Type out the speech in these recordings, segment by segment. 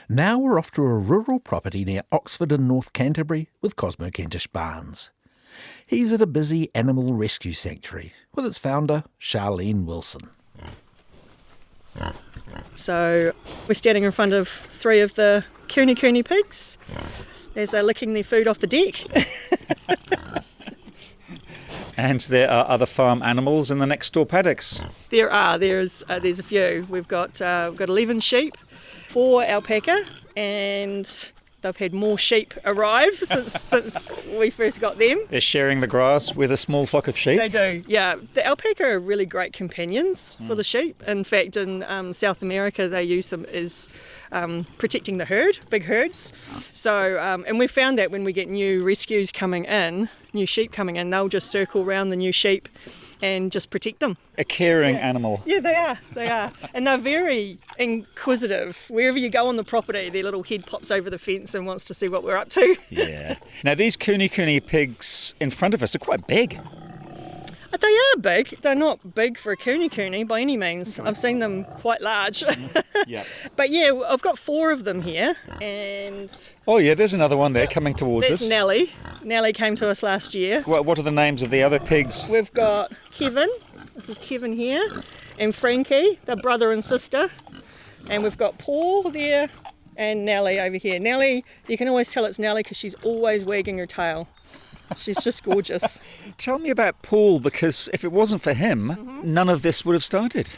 Now we're off to a rural property near Oxford in North Canterbury with Cosmo Kentish Barnes. He's at a busy animal rescue sanctuary with its founder, Sharlene Wilson. So we're standing in front of 3 of the kuni pigs as they're licking their food off the deck. And there are other farm animals in the next door paddocks. There's a few. We've got 11 sheep, 4 alpaca, and they've had more sheep arrive since we first got them. They're sharing the grass with a small flock of sheep? They do, yeah. The alpaca are really great companions for the sheep. In fact, in South America, they use them as protecting the herd, big herds. So, and we found that when we get new rescues coming in, new sheep coming in, they'll just circle around the new sheep and just protect them. A caring animal. Yeah, they are. And they're very inquisitive. Wherever you go on the property, their little head pops over the fence and wants to see what we're up to. Yeah. Now, these kuni pigs in front of us are quite big. They are big. They're not big for a kuni by any means. I've seen them quite large. Yeah. But yeah, I've got 4 of them here. And Oh yeah, there's another one there coming towards that's us. Nellie. Nellie came to us last year. What are the names of the other pigs? We've got Kevin. This is Kevin here. And Frankie, they're brother and sister. And we've got Paul there and Nellie over here. Nellie, you can always tell it's Nellie because she's always wagging her tail. She's just gorgeous. Tell me about Paul, because if it wasn't for him, none of this would have started.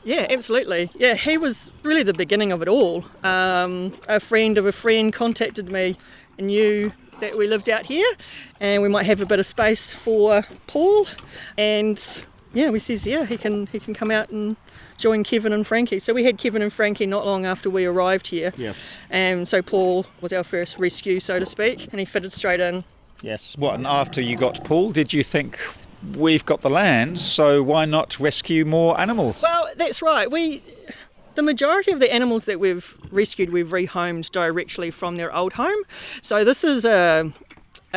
Yeah, absolutely. Yeah, he was really the beginning of it all. A friend of a friend contacted me and knew that we lived out here and we might have a bit of space for Paul. And yeah, we says, yeah, he can come out and join Kevin and Frankie. So we had Kevin and Frankie not long after we arrived here. Yes. And so Paul was our first rescue, so to speak, and he fitted straight in. Yes. What, and after you got Paul, did you think, we've got the land, so why not rescue more animals? Well, that's right. The majority of the animals that we've rescued, we've rehomed directly from their old home. So this is a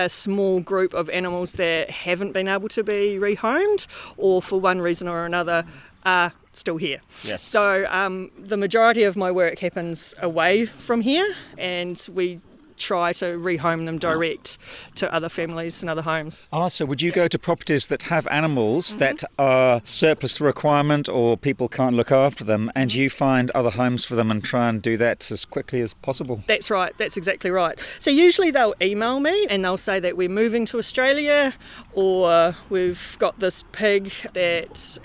small group of animals that haven't been able to be rehomed or for one reason or another are still here. Yes. So the majority of my work happens away from here, and we try to rehome them direct to other families and other homes. So would you go to properties that have animals that are surplus to requirement or people can't look after them, and you find other homes for them and try and do that as quickly as possible? That's right, that's exactly right. So usually they'll email me and they'll say that we're moving to Australia, or we've got this pig that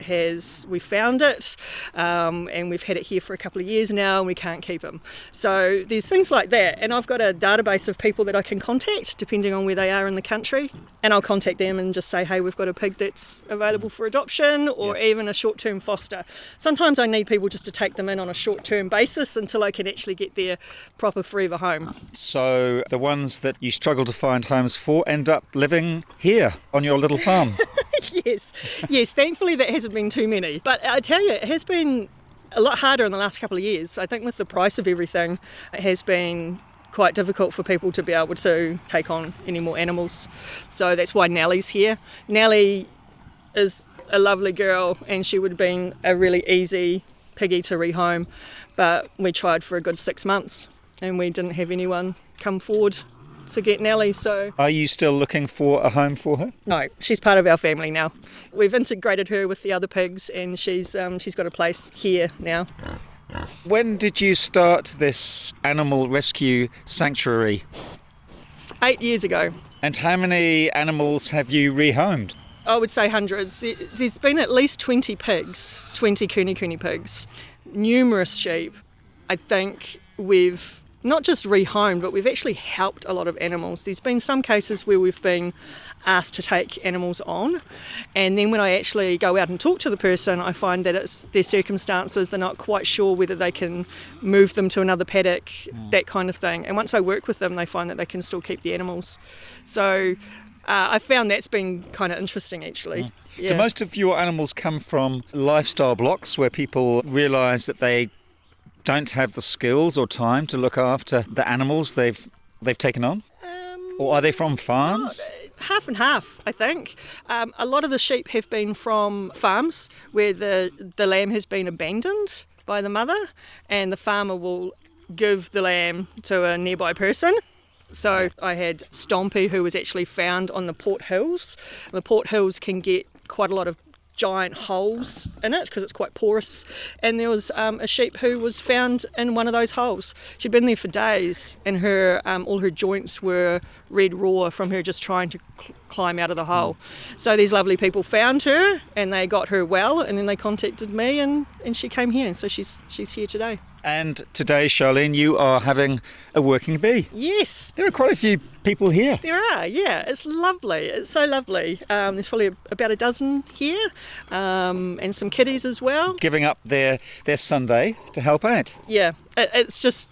we found it and we've had it here for a couple of years now and we can't keep him. So there's things like that, and I've got a database of people that I can contact depending on where they are in the country, and I'll contact them and just say, hey, we've got a pig that's available for adoption, or even a short-term foster. Sometimes I need people just to take them in on a short-term basis until I can actually get their proper forever home. So the ones that you struggle to find homes for end up living here on your little farm? Yes, thankfully that hasn't been too many, but I tell you, it has been a lot harder in the last couple of years. I think with the price of everything, it has been quite difficult for people to be able to take on any more animals. So that's why Nellie's here. Nellie is a lovely girl and she would have been a really easy piggy to rehome, but we tried for a good 6 months and we didn't have anyone come forward to get Nellie. So are you still looking for a home for her? No, she's part of our family now. We've integrated her with the other pigs and she's got a place here now. When did you start this animal rescue sanctuary? 8 years ago. And how many animals have you rehomed? I would say hundreds. There's been at least 20 pigs, 20 kuni pigs, numerous sheep. I think we've not just rehomed, but we've actually helped a lot of animals. There's been some cases where we've been asked to take animals on, and then when I actually go out and talk to the person, I find that it's their circumstances, they're not quite sure whether they can move them to another paddock, that kind of thing. And once I work with them, they find that they can still keep the animals. So I found that's been kind of interesting, actually. Yeah. Do most of your animals come from lifestyle blocks where people realise that they don't have the skills or time to look after the animals they've taken on? Or are they from farms? Half and half, I think. A lot of the sheep have been from farms where the lamb has been abandoned by the mother, and the farmer will give the lamb to a nearby person. So I had Stompy, who was actually found on the Port Hills. The Port Hills can get quite a lot of giant holes in it because it's quite porous, and there was a sheep who was found in one of those holes. She'd been there for days, and her all her joints were red raw from her just trying to climb out of the hole. So these lovely people found her and they got her well, and then they contacted me, and she came here, and so she's here today. And today, Sharlene, you are having a working bee. Yes, There are quite a few people here. there are. Yeah, it's lovely. It's so lovely. There's probably about a dozen here, and some kiddies as well. Giving up their Sunday to help out. Yeah, it's just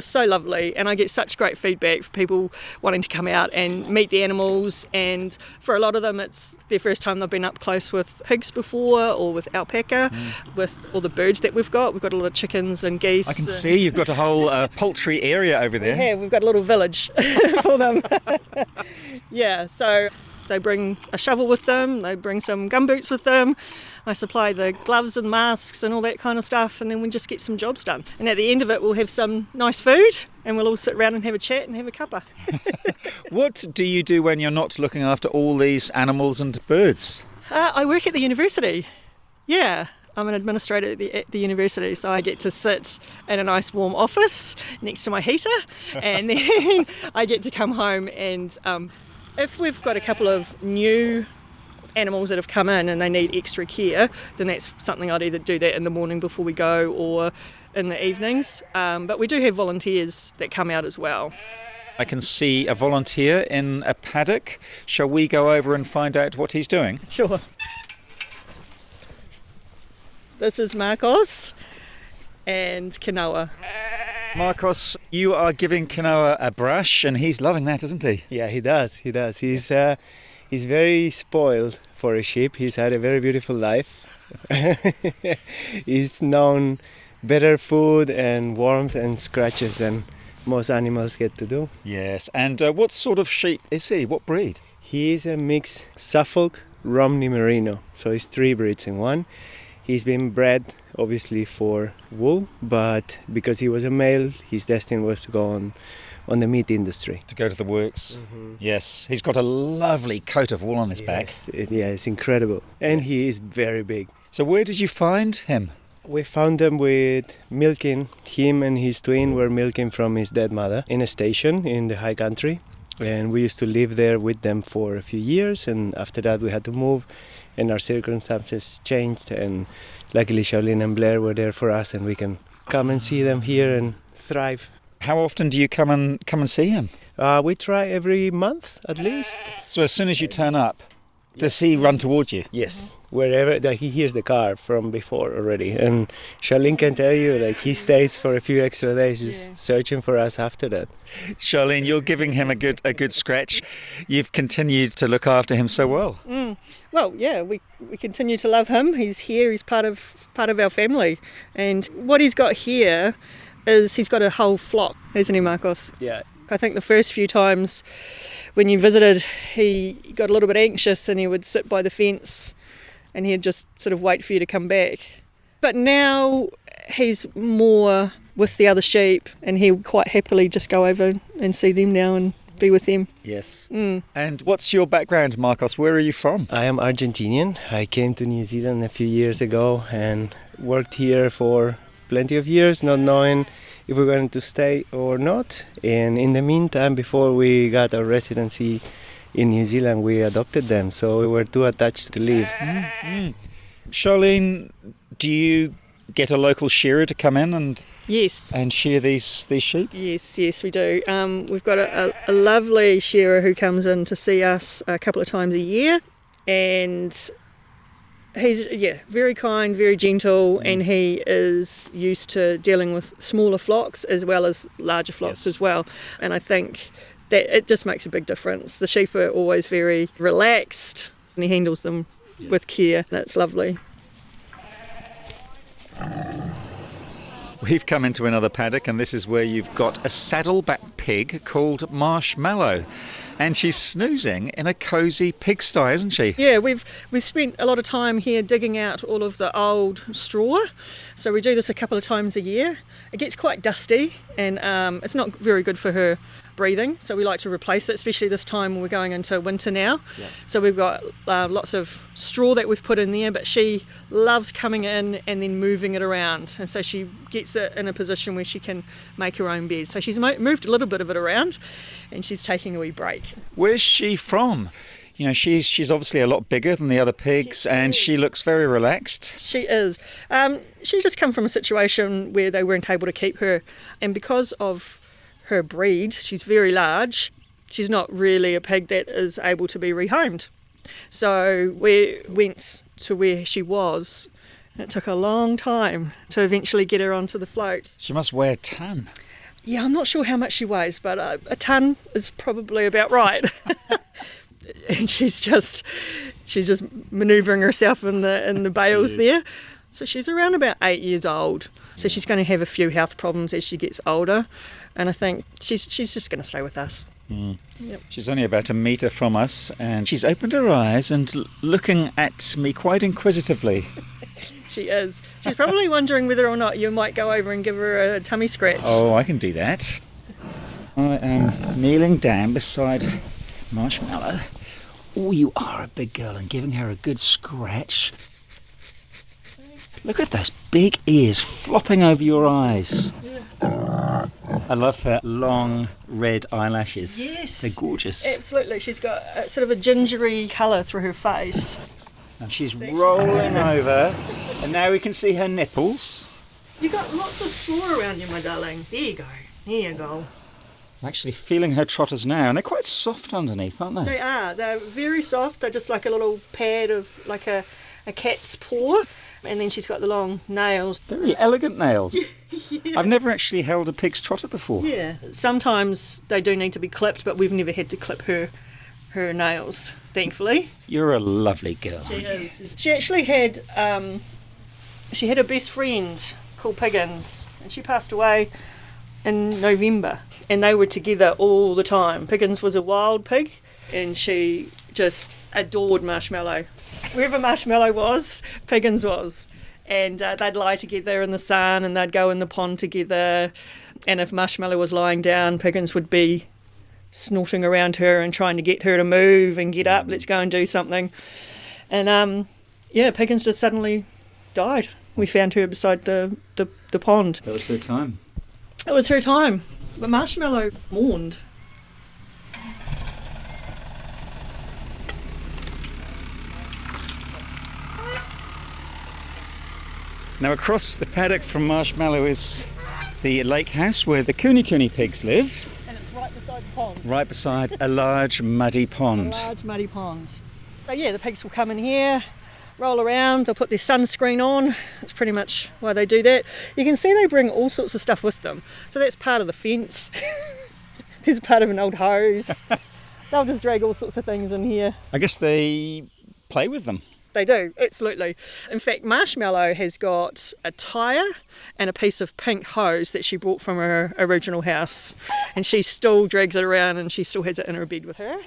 so lovely, and I get such great feedback for people wanting to come out and meet the animals, and for a lot of them it's their first time they've been up close with pigs before, or with alpaca, with all the birds that we've got. We've got a lot of chickens and geese. I can see you've got a whole poultry area over there. Yeah, we've got a little village for them. Yeah, so they bring a shovel with them, they bring some gumboots with them. I supply the gloves and masks and all that kind of stuff, and then we just get some jobs done. And at the end of it, we'll have some nice food, and we'll all sit around and have a chat and have a cuppa. What do you do when you're not looking after all these animals and birds? I work at the university. Yeah, I'm an administrator at the university, so I get to sit in a nice warm office next to my heater, and then I get to come home and if we've got a couple of new animals that have come in and they need extra care, then that's something I'd either do that in the morning before we go or in the evenings. But we do have volunteers that come out as well. I can see a volunteer in a paddock. Shall we go over and find out what he's doing? Sure. This is Marcos and Kanoa. Marcos, you are giving Kanoa a brush, and he's loving that, isn't he? Yeah, he does. He's very spoiled for a sheep. He's had a very beautiful life. He's known better food and warmth and scratches than most animals get to do. Yes. And what sort of sheep is he? What breed? He is a mixed Suffolk Romney Merino, so he's 3 breeds in one. He's been bred obviously for wool, but because he was a male, his destiny was to go on the meat industry. To go to the works. Yes. He's got a lovely coat of wool on his back. It's incredible. And he is very big. So where did you find him? We found them with milking. Him and his twin were milking from his dead mother in a station in the high country. And we used to live there with them for a few years. And after that we had to move, and our circumstances changed. And luckily Sharlene and Blair were there for us, and we can come and see them here and thrive. How often do you come and see him? We try every month at least. So as soon as you turn up, does he run towards you? Yes, wherever he hears the car from before already. And Sharlene can tell you, he stays for a few extra days just searching for us after that. Sharlene, you're giving him a good scratch. You've continued to look after him so well. Well, yeah, we continue to love him. He's here. He's part of our family. And what he's got here is he's got a whole flock, hasn't he, Marcos? Yeah. I think the first few times when you visited, he got a little bit anxious and he would sit by the fence and he'd just sort of wait for you to come back. But now he's more with the other sheep, and he'll quite happily just go over and see them now and be with them. Yes. And what's your background, Marcos? Where are you from? I am Argentinian. I came to New Zealand a few years ago and worked here for plenty of years, not knowing if we're going to stay or not. And in the meantime, before we got our residency in New Zealand, we adopted them, so we were too attached to leave. Sharlene, do you get a local shearer to come in and shear these sheep? Yes, we do. We've got a lovely shearer who comes in to see us a couple of times a year, and he's very kind, very gentle, and he is used to dealing with smaller flocks as well as larger flocks as well. And I think that it just makes a big difference. The sheep are always very relaxed, and he handles them with care. That's lovely. We've come into another paddock, and this is where you've got a saddleback pig called Marshmallow. And she's snoozing in a cosy pigsty, isn't she? Yeah, we've spent a lot of time here digging out all of the old straw. So we do this a couple of times a year. It gets quite dusty and it's not very good for her breathing, so we like to replace it, especially this time when we're going into winter now. So we've got lots of straw that we've put in there, but she loves coming in and then moving it around, and so she gets it in a position where she can make her own bed. So she's moved a little bit of it around, and she's taking a wee break. Where's she from? You know, she's obviously a lot bigger than the other pigs, and she looks very relaxed. She is. She just come from a situation where they weren't able to keep her, and because of her breed, she's very large. She's not really a pig that is able to be rehomed. So we went to where she was. It took a long time to eventually get her onto the float. She must weigh a ton. Yeah, I'm not sure how much she weighs, but a ton is probably about right. And she's just manoeuvring herself in the bales there. So she's around about 8 years old. So she's going to have a few health problems as she gets older, and I think she's just going to stay with us. Yep. She's only about a metre from us, and she's opened her eyes and looking at me quite inquisitively. She is. She's probably wondering whether or not you might go over and give her a tummy scratch. Oh, I can do that. I am kneeling down beside Marshmallow. Oh, you are a big girl, and giving her a good scratch. Look at those big ears flopping over your eyes. I love her long red eyelashes. Yes. They're gorgeous. Absolutely. She's got sort of a gingery colour through her face. And she's rolling over, and now we can see her nipples. You've got lots of straw around you, my darling. There you go. There you go. I'm actually feeling her trotters now, and they're quite soft underneath, aren't they? They are. They're very soft. They're just like a little pad of like a cat's paw. And then she's got the long nails. Very elegant nails. I've never actually held a pig's trotter before. Yeah. Sometimes they do need to be clipped, but we've never had to clip her nails, thankfully. You're a lovely girl. She is. She actually had a best friend called Piggins, and she passed away in November, and they were together all the time. Piggins was a wild pig, and she just adored Marshmallow. Wherever Marshmallow was, Piggins was. And they'd lie together in the sun, and they'd go in the pond together. And if Marshmallow was lying down, Piggins would be snorting around her and trying to get her to move and get up, let's go and do something. And Piggins just suddenly died. We found her beside the pond. That was her time. It was her time. But Marshmallow mourned. Now across the paddock from Marshmallow is the lake house where the Kuni pigs live. And it's right beside the pond. Right beside a large muddy pond. A large muddy pond. So yeah, the pigs will come in here, roll around, they'll put their sunscreen on. That's pretty much why they do that. You can see they bring all sorts of stuff with them. So that's part of the fence. There's part of an old hose. They'll just drag all sorts of things in here. I guess they play with them. They do, absolutely. In fact, Marshmallow has got a tyre and a piece of pink hose that she brought from her original house. And she still drags it around, and she still has it in her bed with her.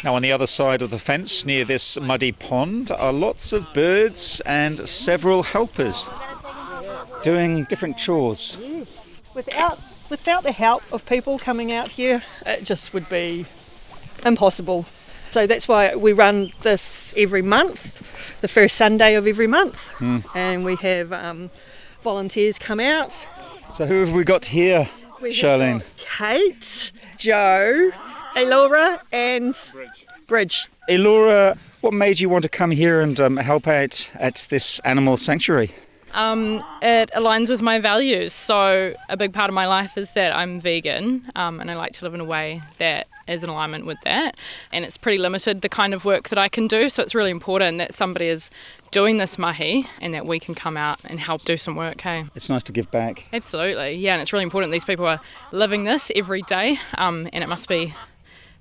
Now on the other side of the fence, near this muddy pond, are lots of birds and several helpers doing different chores. Yes. Without the help of people coming out here, it just would be impossible. So that's why we run this every month, the first Sunday of every month. And we have volunteers come out. So who have we got here, Sharlene? Kate, Joe, Elora and Bridge. Elora, what made you want to come here and help out at this animal sanctuary? It aligns with my values. So a big part of my life is that I'm vegan, and I like to live in a way that is in alignment with that. And it's pretty limited, the kind of work that I can do. So it's really important that somebody is doing this mahi and that we can come out and help do some work, hey? It's nice to give back. Absolutely, yeah. And it's really important these people are living this every day, and it must be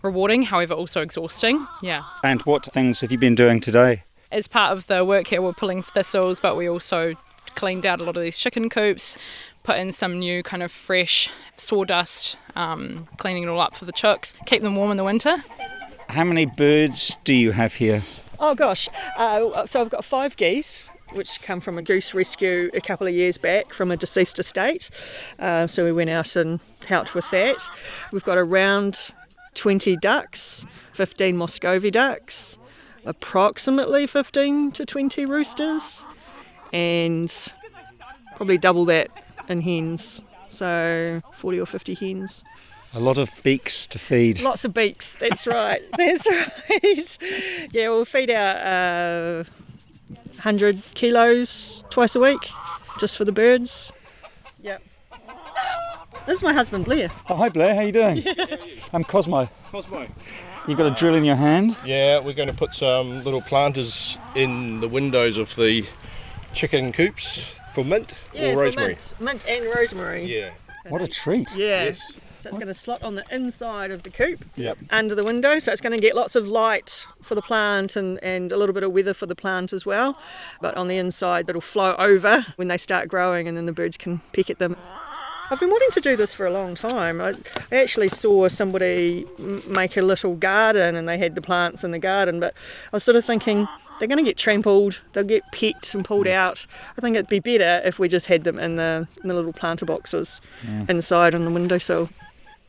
rewarding, however also exhausting, yeah. And what things have you been doing today? As part of the work here, we're pulling thistles, but we also cleaned out a lot of these chicken coops, put in some new kind of fresh sawdust, cleaning it all up for the chooks, keep them warm in the winter. How many birds do you have here? Oh gosh, so I've got 5 geese which come from a goose rescue a couple of years back from a deceased estate. So we went out and helped with that. We've got around 20 ducks, 15 Muscovy ducks, approximately 15 to 20 roosters, and probably double that in hens, so 40 or 50 hens. A lot of beaks to feed. Lots of beaks, that's right, that's right. Yeah, we'll feed out 100 kilos twice a week, just for the birds. Yep. This is my husband, Blair. Oh, hi Blair, how you doing? I'm Cosmo. Cosmo. You've got a drill in your hand? Yeah, we're going to put some little planters in the windows of the chicken coops for mint or rosemary. Mint and rosemary. Yeah. What a treat. Yeah. Yes. So it's going to slot on the inside of the coop, Yep. under the window, so it's going to get lots of light for the plant and a little bit of weather for the plant as well. But on the inside, it'll flow over when they start growing, and then the birds can peck at them. I've been wanting to do this for a long time. I actually saw somebody make a little garden, and they had the plants in the garden, but I was sort of thinking, they're going to get trampled, they'll get pecked and pulled out. I think it'd be better if we just had them in the little planter boxes inside on the windowsill.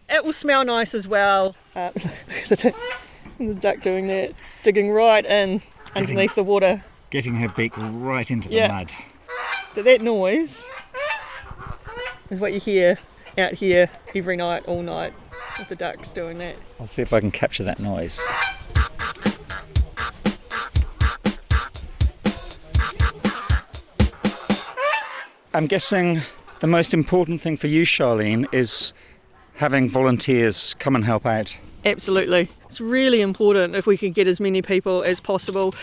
It will smell nice as well. Look at the duck doing that, digging right in underneath the water. Getting her beak right into the mud. But that noise is what you hear out here every night, all night, with the ducks doing that. I'll see if I can capture that noise. I'm guessing the most important thing for you, Sharlene, is having volunteers come and help out. Absolutely. It's really important if we can get as many people as possible.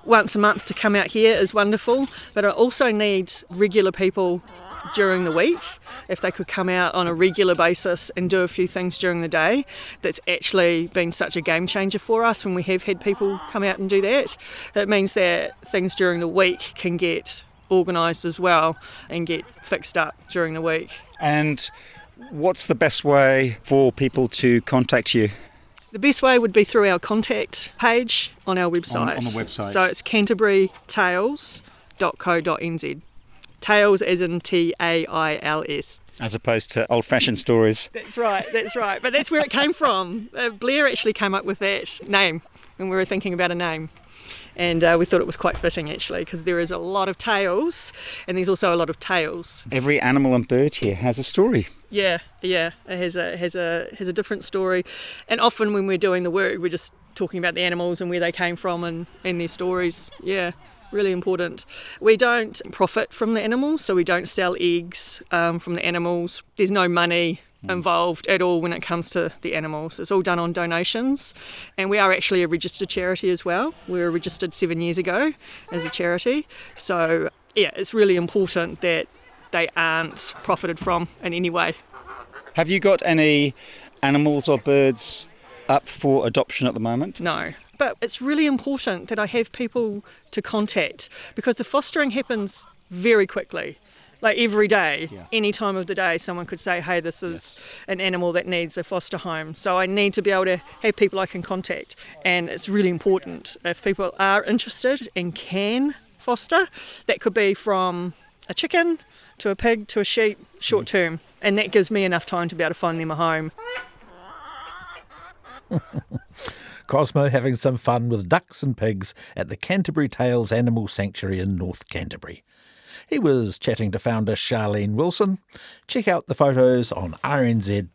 Once a month to come out here is wonderful, but I also need regular people during the week. If they could come out on a regular basis and do a few things during the day, that's actually been such a game changer for us when we have had people come out and do that. It means that things during the week can get organised as well and get fixed up during the week. And what's the best way for people to contact you? The best way would be through our contact page on our website. On the website. So it's canterburytales.co.nz. Tales as in Tails. As opposed to old-fashioned stories. That's right. But that's where it came from. Blair actually came up with that name when we were thinking about a name. And we thought it was quite fitting actually, because there is a lot of tales and there's also a lot of tales. Every animal and bird here has a story. Yeah, it has a different story. And often when we're doing the work, we're just talking about the animals and where they came from and their stories. Yeah, really important. We don't profit from the animals, so we don't sell eggs from the animals. There's no money involved at all when it comes to the animals. It's all done on donations, and we are actually a registered charity as well. We were registered 7 years ago as a charity, so yeah, it's really important that they aren't profited from in any way. Have you got any animals or birds up for adoption at the moment? No, but it's really important that I have people to contact, because the fostering happens very quickly. Like every day, any time of the day, someone could say, hey, this is an animal that needs a foster home. So I need to be able to have people I can contact. And it's really important. If people are interested and can foster, that could be from a chicken to a pig to a sheep, short term. And that gives me enough time to be able to find them a home. Cosmo having some fun with ducks and pigs at the Canterbury Tales Animal Sanctuary in North Canterbury. He was chatting to founder Sharlene Wilson. Check out the photos on rnz.co.nz.